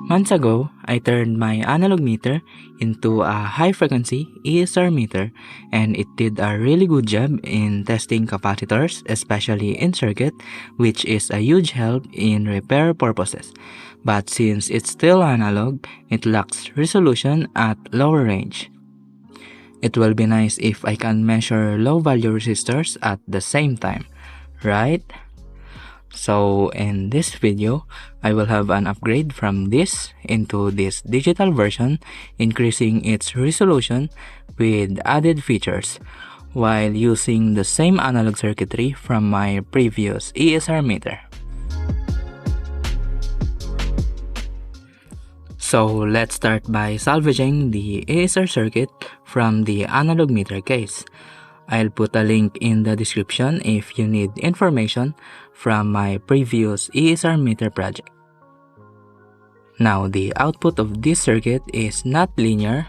Months ago, I turned my analog meter into a high-frequency ESR meter, and it did a really good job in testing capacitors, especially in circuit, which is a huge help in repair purposes. But since it's still analog, it lacks resolution at lower range. It will be nice if I can measure low-value resistors at the same time, right? So in this video, I will have an upgrade from this into this digital version, increasing its resolution with added features, while using the same analog circuitry from my previous ESR meter. So let's start by salvaging the ESR circuit from the analog meter case. I'll put a link in the description if you need information from my previous ESR meter project. Now, the output of this circuit is not linear,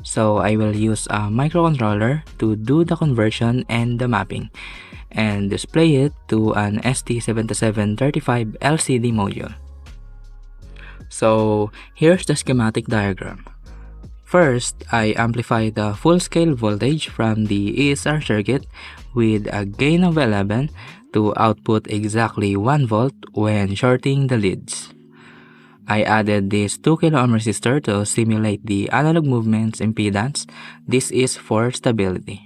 so I will use a microcontroller to do the conversion and the mapping, and display it to an ST7735 LCD module. So, here's the schematic diagram. First, I amplify the full-scale voltage from the ESR circuit with a gain of 11 to output exactly 1 volt when shorting the leads. I added this 2 kilo ohm resistor to simulate the analog movements impedance. This is for stability.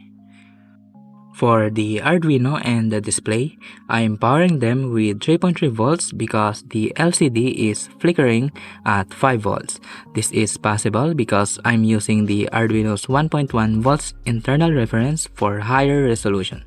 For the Arduino and the display, I am powering them with 3.3 volts because the LCD is flickering at 5 volts. This is possible because I'm using the Arduino's 1.1 volts internal reference for higher resolution.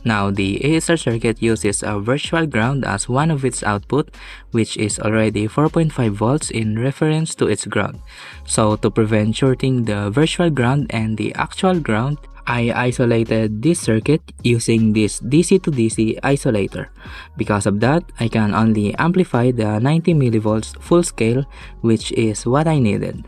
Now, the ESR circuit uses a virtual ground as one of its output, which is already 4.5 volts in reference to its ground. So, to prevent shorting the virtual ground and the actual ground, I isolated this circuit using this DC to DC isolator. Because of that, I can only amplify the 90 millivolts full scale, which is what I needed.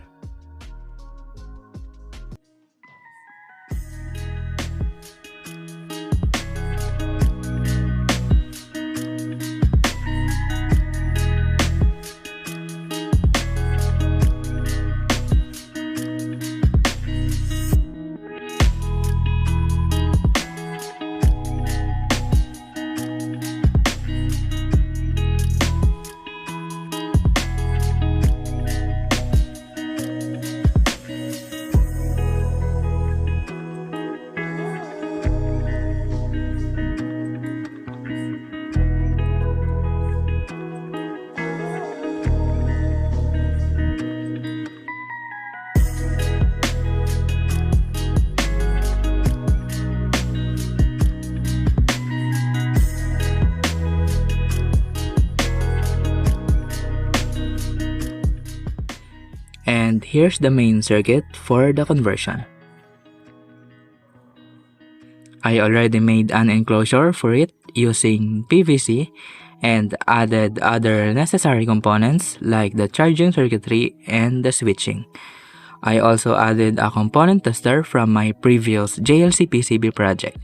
And here's the main circuit for the conversion. I already made an enclosure for it using PVC and added other necessary components like the charging circuitry and the switching. I also added a component tester from my previous JLC PCB project.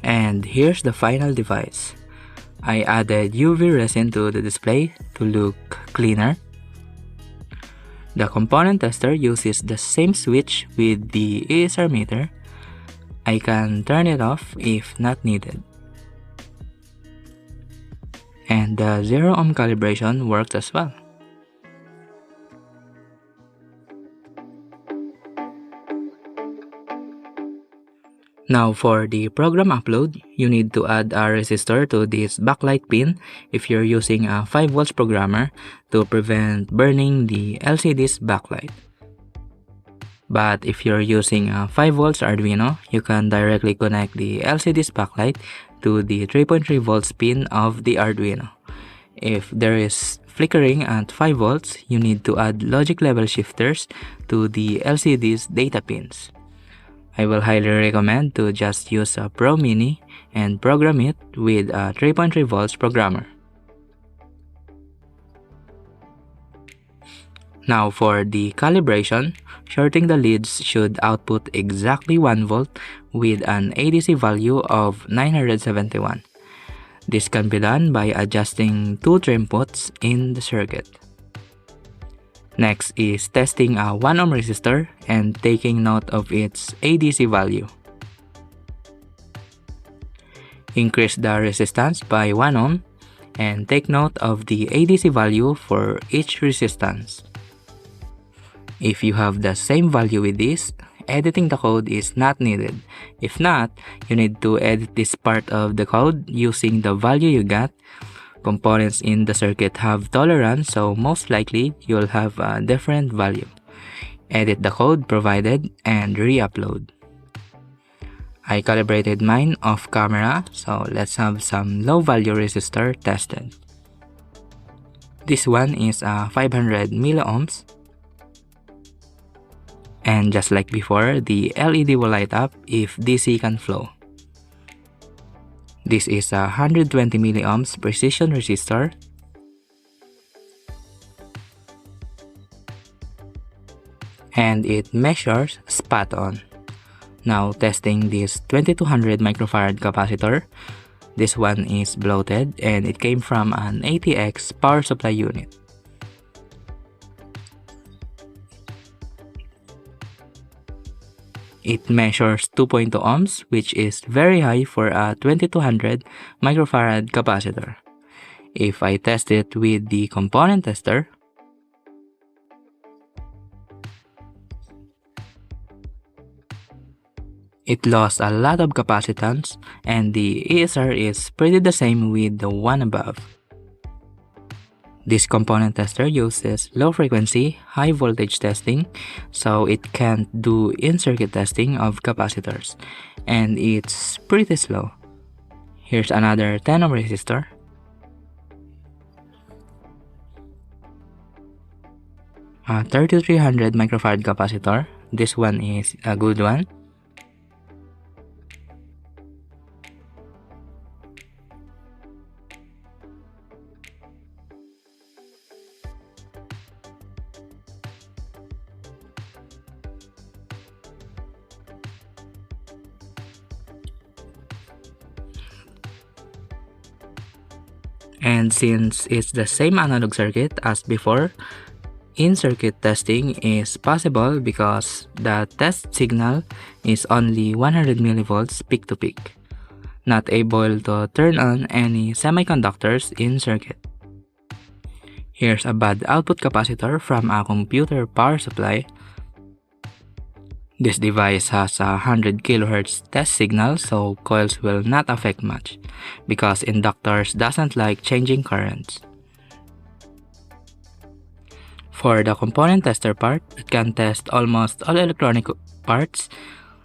And here's the final device. I added UV resin to the display to look cleaner. The component tester uses the same switch with the ESR meter. I can turn it off if not needed. And the 0 ohm calibration works as well. Now for the program upload, you need to add a resistor to this backlight pin if you're using a 5 volts programmer to prevent burning the LCD's backlight. But if you're using a 5 volts Arduino, you can directly connect the LCD's backlight to the 3.3 volts pin of the Arduino. If there is flickering at 5 volts, you need to add logic level shifters to the LCD's data pins. I will highly recommend to just use a Pro Mini and program it with a 3.3 volts programmer. Now for the calibration, shorting the leads should output exactly 1 volt with an ADC value of 971. This can be done by adjusting two trim puts in the circuit. Next is testing a 1 ohm resistor and taking note of its ADC value. Increase the resistance by 1 ohm and take note of the ADC value for each resistance. If you have the same value with this, editing the code is not needed. If not, you need to edit this part of the code using the value you got. Components in the circuit have tolerance, so most likely you'll have a different value. Edit the code provided and re-upload. I calibrated mine off camera, so let's have some low value resistor tested. This one is a 500 milliohms. And just like before, the LED will light up if DC can flow. This is a 120 milliohms precision resistor. And it measures spot on. Now testing this 2200 microfarad capacitor. This one is bloated and it came from an ATX power supply unit. It measures 2.2 ohms, which is very high for a 2200 microfarad capacitor. If I test it with the component tester, it lost a lot of capacitance, and the ESR is pretty the same with the one above. This component tester uses low frequency, high voltage testing, so it can't do in-circuit testing of capacitors, and it's pretty slow. Here's another 10 ohm resistor. A 3300 microfarad capacitor. This one is a good one. And since it's the same analog circuit as before, in-circuit testing is possible because the test signal is only 100 millivolts peak to peak, not able to turn on any semiconductors in circuit. Here's a bad output capacitor from a computer power supply. This device has a 100 kHz test signal, so coils will not affect much because inductors doesn't like changing currents. For the component tester part, it can test almost all electronic parts.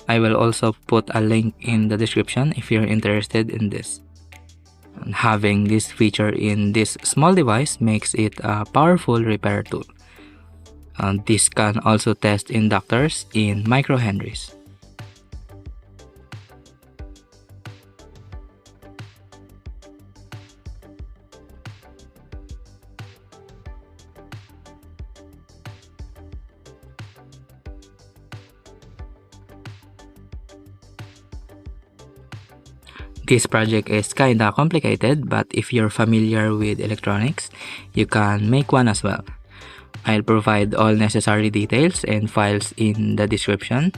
I will also put a link in the description if you're interested in this. And having this feature in this small device makes it a powerful repair tool. This can also test inductors in microhenries. This project is kinda complicated, but if you're familiar with electronics, you can make one as well. I'll provide all necessary details and files in the description.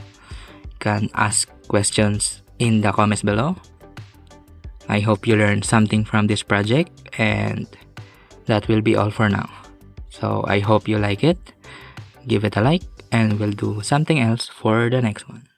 You can ask questions in the comments below. I hope you learned something from this project, and that will be all for now. So I hope you like it. Give it a like, and we'll do something else for the next one.